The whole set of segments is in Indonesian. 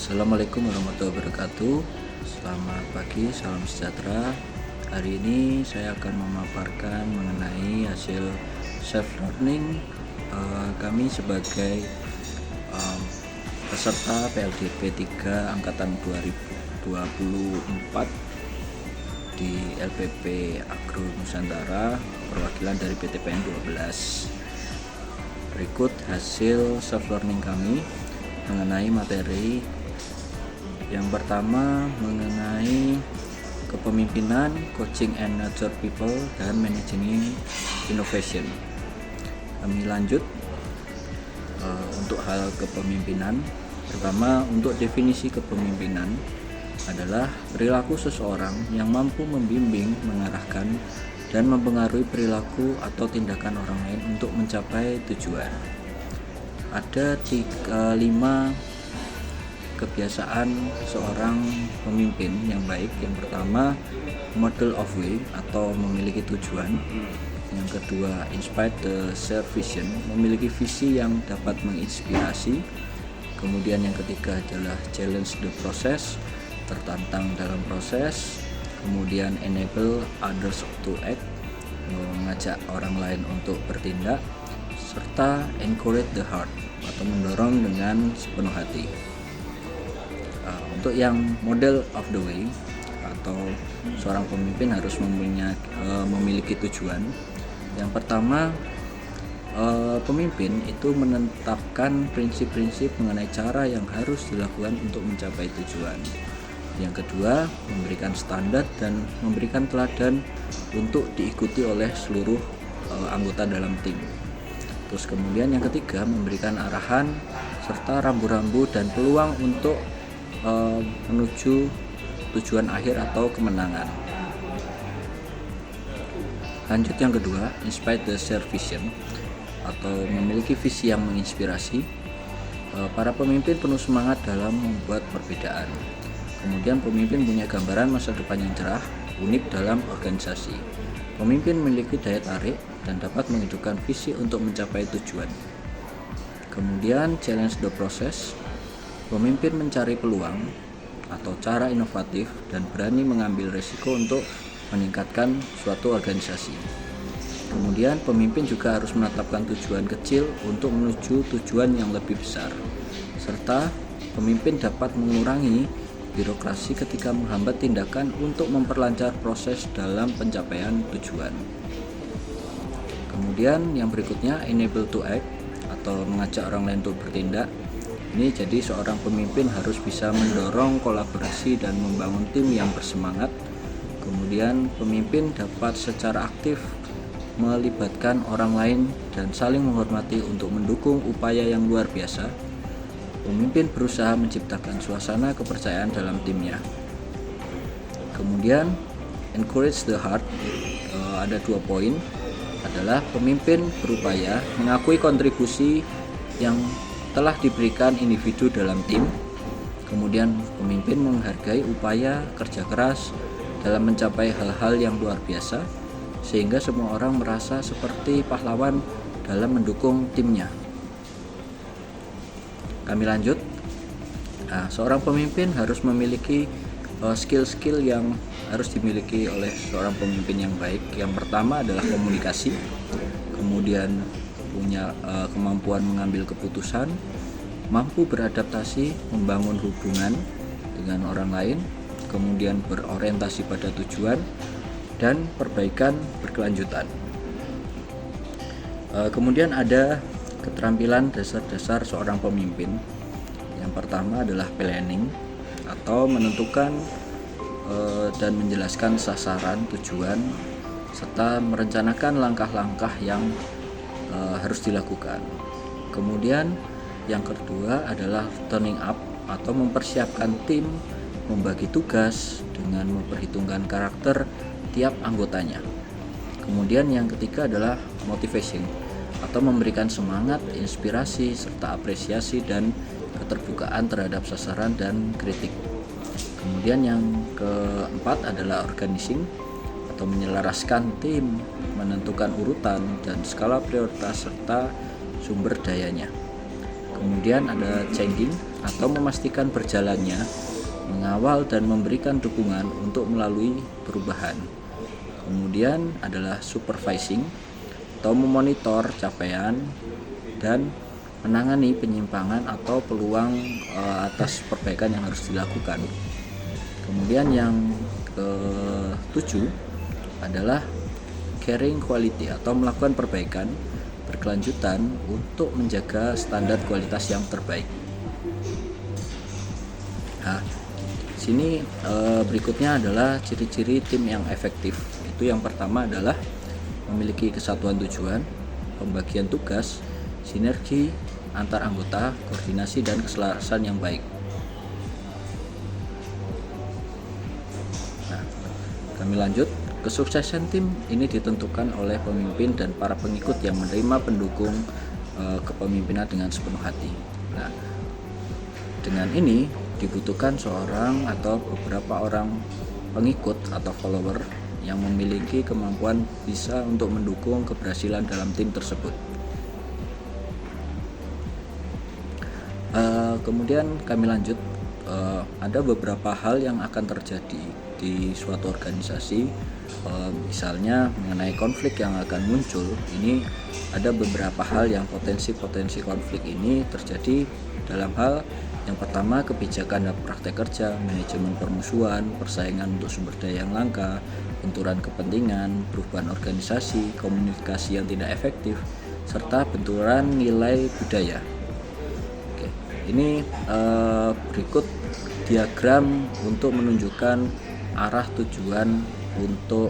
Assalamualaikum warahmatullahi wabarakatuh. Selamat pagi, salam sejahtera. Hari ini saya akan memaparkan mengenai hasil self learning kami sebagai peserta PLDP 3 angkatan 2024 di LPP Agro Nusantara, perwakilan dari PTPN 12. Berikut hasil self learning kami mengenai materi. Yang pertama mengenai kepemimpinan, coaching and nurture people, dan managing innovation. Kami lanjut untuk hal kepemimpinan. Pertama, untuk definisi kepemimpinan adalah perilaku seseorang yang mampu membimbing, mengarahkan, dan mempengaruhi perilaku atau tindakan orang lain untuk mencapai tujuan. Ada 5 kebiasaan seorang pemimpin yang baik. Yang pertama, model of way atau memiliki tujuan. Yang kedua, inspire the shared vision, memiliki visi yang dapat menginspirasi. Kemudian yang ketiga adalah challenge the process, tertantang dalam proses. Kemudian enable others to act, mengajak orang lain untuk bertindak. Serta encourage the heart atau mendorong dengan sepenuh hati. Untuk yang model of the way atau seorang pemimpin harus memiliki tujuan. Yang pertama, pemimpin itu menetapkan prinsip-prinsip mengenai cara yang harus dilakukan untuk mencapai tujuan. Yang kedua, memberikan standar dan memberikan teladan untuk diikuti oleh seluruh anggota dalam tim. Terus kemudian yang ketiga, memberikan arahan serta rambu-rambu dan peluang untuk menuju tujuan akhir atau kemenangan. Lanjut yang kedua, inspire the shared vision atau memiliki visi yang menginspirasi. Para pemimpin penuh semangat dalam membuat perbedaan. Kemudian pemimpin punya gambaran masa depan yang cerah, unik dalam organisasi. Pemimpin memiliki daya tarik dan dapat menghidupkan visi untuk mencapai tujuan. Kemudian challenge the process. Pemimpin mencari peluang atau cara inovatif dan berani mengambil risiko untuk meningkatkan suatu organisasi. Kemudian pemimpin juga harus menetapkan tujuan kecil untuk menuju tujuan yang lebih besar. Serta pemimpin dapat mengurangi birokrasi ketika menghambat tindakan untuk memperlancar proses dalam pencapaian tujuan. Kemudian yang berikutnya, enable to act atau mengajak orang lain untuk bertindak. Ini jadi seorang pemimpin harus bisa mendorong kolaborasi dan membangun tim yang bersemangat. Kemudian pemimpin dapat secara aktif melibatkan orang lain dan saling menghormati untuk mendukung upaya yang luar biasa. Pemimpin berusaha menciptakan suasana kepercayaan dalam timnya. Kemudian encourage the heart, ada 2 poin, adalah pemimpin berupaya mengakui kontribusi yang telah diberikan individu dalam tim. Kemudian pemimpin menghargai upaya kerja keras dalam mencapai hal-hal yang luar biasa, sehingga semua orang merasa seperti pahlawan dalam mendukung timnya. Kami lanjut. Seorang pemimpin harus memiliki skill-skill yang harus dimiliki oleh seorang pemimpin yang baik. Yang pertama adalah komunikasi, kemudian punya kemampuan mengambil keputusan, mampu beradaptasi, membangun hubungan dengan orang lain, kemudian berorientasi pada tujuan, dan perbaikan berkelanjutan. Kemudian ada keterampilan dasar-dasar seorang pemimpin. Yang pertama adalah planning atau menentukan dan menjelaskan sasaran, tujuan, serta merencanakan langkah-langkah yang harus dilakukan. Kemudian yang kedua adalah turning up atau mempersiapkan tim, membagi tugas dengan memperhitungkan karakter tiap anggotanya. Kemudian yang ketiga adalah motivation atau memberikan semangat, inspirasi, serta apresiasi dan keterbukaan terhadap sasaran dan kritik. Kemudian yang keempat adalah organizing atau menyelaraskan tim, menentukan urutan dan skala prioritas serta sumber dayanya. Kemudian ada changing atau memastikan berjalannya, mengawal dan memberikan dukungan untuk melalui perubahan. Kemudian adalah supervising atau memonitor capaian dan menangani penyimpangan atau peluang atas perbaikan yang harus dilakukan. Kemudian yang ke-7 adalah caring quality atau melakukan perbaikan berkelanjutan untuk menjaga standar kualitas yang terbaik. Nah, sini berikutnya adalah ciri-ciri tim yang efektif. Itu yang pertama adalah memiliki kesatuan tujuan, pembagian tugas, sinergi antar anggota, koordinasi dan keselarasan yang baik. Nah, kami lanjut. Kesuksesan tim ini ditentukan oleh pemimpin dan para pengikut yang menerima pendukung kepemimpinan dengan sepenuh hati. Nah, dengan ini dibutuhkan seorang atau beberapa orang pengikut atau follower yang memiliki kemampuan bisa untuk mendukung keberhasilan dalam tim tersebut. Kemudian kami lanjut, ada beberapa hal yang akan terjadi di suatu organisasi, misalnya mengenai konflik yang akan muncul. Ini ada beberapa hal yang potensi konflik ini terjadi dalam hal yang pertama, kebijakan dan praktek kerja, manajemen permusuhan, persaingan untuk sumber daya yang langka, benturan kepentingan, perubahan organisasi, komunikasi yang tidak efektif, serta benturan nilai budaya. Oke, ini berikut diagram untuk menunjukkan arah tujuan untuk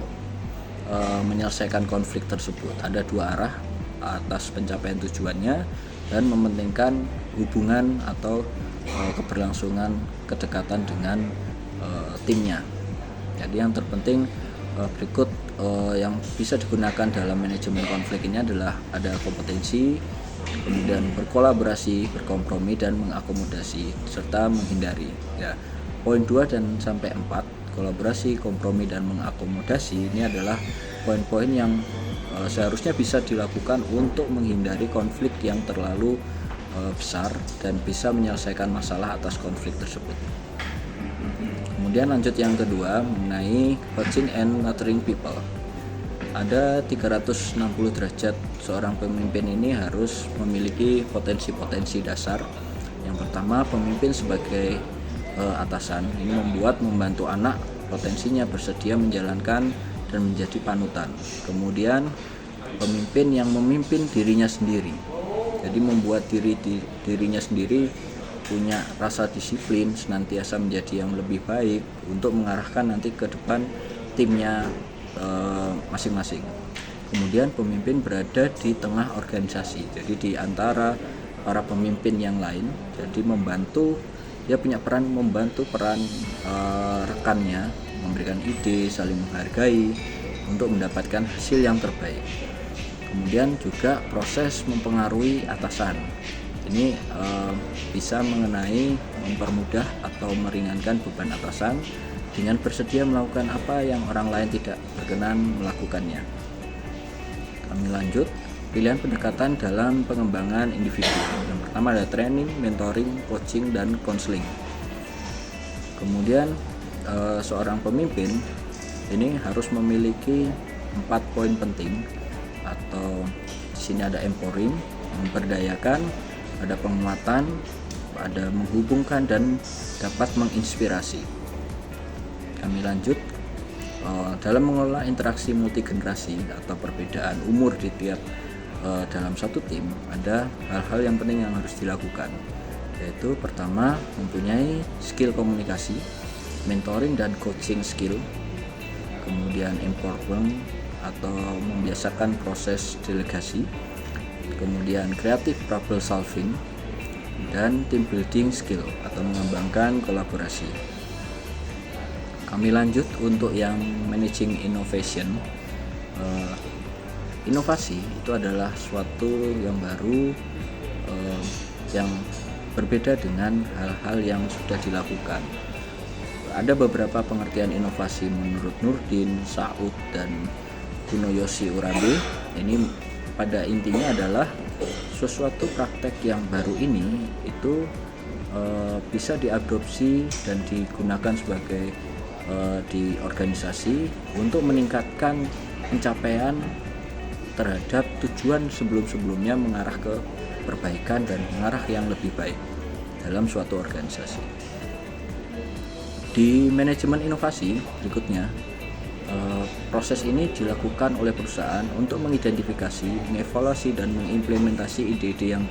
menyelesaikan konflik tersebut. Ada dua arah atas pencapaian tujuannya dan mementingkan hubungan atau keberlangsungan kedekatan dengan timnya. Jadi yang terpenting berikut yang bisa digunakan dalam manajemen konflik ini adalah ada kompetensi, kemudian berkolaborasi, berkompromi dan mengakomodasi serta menghindari. Ya, poin 2 dan sampai 4, kolaborasi, kompromi dan mengakomodasi ini adalah poin-poin yang seharusnya bisa dilakukan untuk menghindari konflik yang terlalu besar dan bisa menyelesaikan masalah atas konflik tersebut. Kemudian lanjut yang kedua mengenai coaching and nurturing people. Ada 360 derajat seorang pemimpin ini harus memiliki potensi-potensi dasar. Yang pertama, pemimpin sebagai atasan ini membantu anak potensinya bersedia menjalankan dan menjadi panutan. Kemudian pemimpin yang memimpin dirinya sendiri, jadi membuat dirinya sendiri punya rasa disiplin, senantiasa menjadi yang lebih baik untuk mengarahkan nanti ke depan timnya masing-masing. Kemudian pemimpin berada di tengah organisasi, jadi di antara para pemimpin yang lain, jadi dia punya peran membantu peran rekannya, memberikan ide, saling menghargai untuk mendapatkan hasil yang terbaik. Kemudian juga proses mempengaruhi atasan. Ini bisa mengenai mempermudah atau meringankan beban atasan dengan bersedia melakukan apa yang orang lain tidak berkenan melakukannya. Kami lanjut, pilihan pendekatan dalam pengembangan individu. Yang pertama ada training, mentoring, coaching, dan counseling. Kemudian seorang pemimpin ini harus memiliki 4 poin penting, atau di sini ada empowering, memberdayakan, ada penguatan, ada menghubungkan dan dapat menginspirasi. Kami lanjut, dalam mengelola interaksi multigenerasi atau perbedaan umur di tiap dalam satu tim, ada hal-hal yang penting yang harus dilakukan, yaitu pertama mempunyai skill komunikasi, mentoring dan coaching skill, kemudian empowering atau membiasakan proses delegasi, kemudian creative problem solving, dan team building skill atau mengembangkan kolaborasi. Kami lanjut untuk yang managing innovation. Inovasi itu adalah suatu yang baru, yang berbeda dengan hal-hal yang sudah dilakukan. Ada beberapa pengertian inovasi menurut Nurdin, Saud, dan Kunoyoshi Urabe. Ini pada intinya adalah sesuatu praktek yang baru ini itu bisa diadopsi dan digunakan sebagai di organisasi untuk meningkatkan pencapaian terhadap tujuan sebelum-sebelumnya mengarah ke perbaikan dan mengarah yang lebih baik dalam suatu organisasi. Di manajemen inovasi berikutnya, proses ini dilakukan oleh perusahaan untuk mengidentifikasi, mengevaluasi, dan mengimplementasi ide-ide yang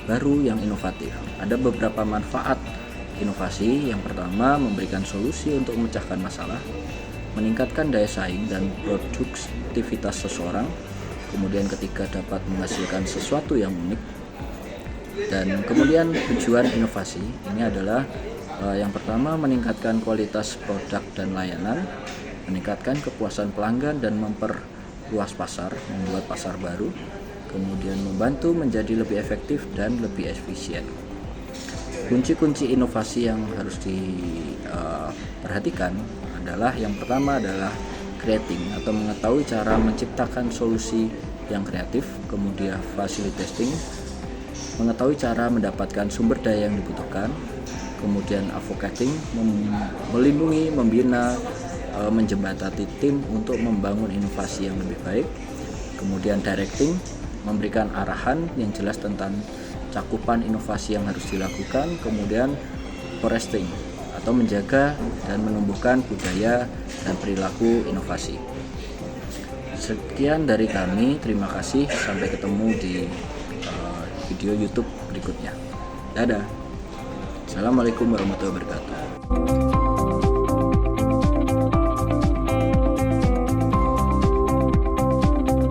baru yang inovatif. Ada beberapa manfaat inovasi. Yang pertama, memberikan solusi untuk memecahkan masalah, meningkatkan daya saing dan produktivitas seseorang. Kemudian ketiga, dapat menghasilkan sesuatu yang unik. Dan kemudian tujuan inovasi ini adalah yang pertama, meningkatkan kualitas produk dan layanan, meningkatkan kepuasan pelanggan dan memperluas pasar, membuat pasar baru, kemudian membantu menjadi lebih efektif dan lebih efisien. Kunci-kunci inovasi yang harus diperhatikan adalah yang pertama adalah creating atau mengetahui cara menciptakan solusi yang kreatif, kemudian facilitating, mengetahui cara mendapatkan sumber daya yang dibutuhkan, kemudian advocating, melindungi, membina, menjembatani tim untuk membangun inovasi yang lebih baik, kemudian directing, memberikan arahan yang jelas tentang cakupan inovasi yang harus dilakukan, kemudian foresting atau menjaga dan menumbuhkan budaya dan perilaku inovasi. Sekian dari kami, terima kasih, sampai ketemu di video YouTube berikutnya. Dadah. Assalamualaikum warahmatullahi wabarakatuh.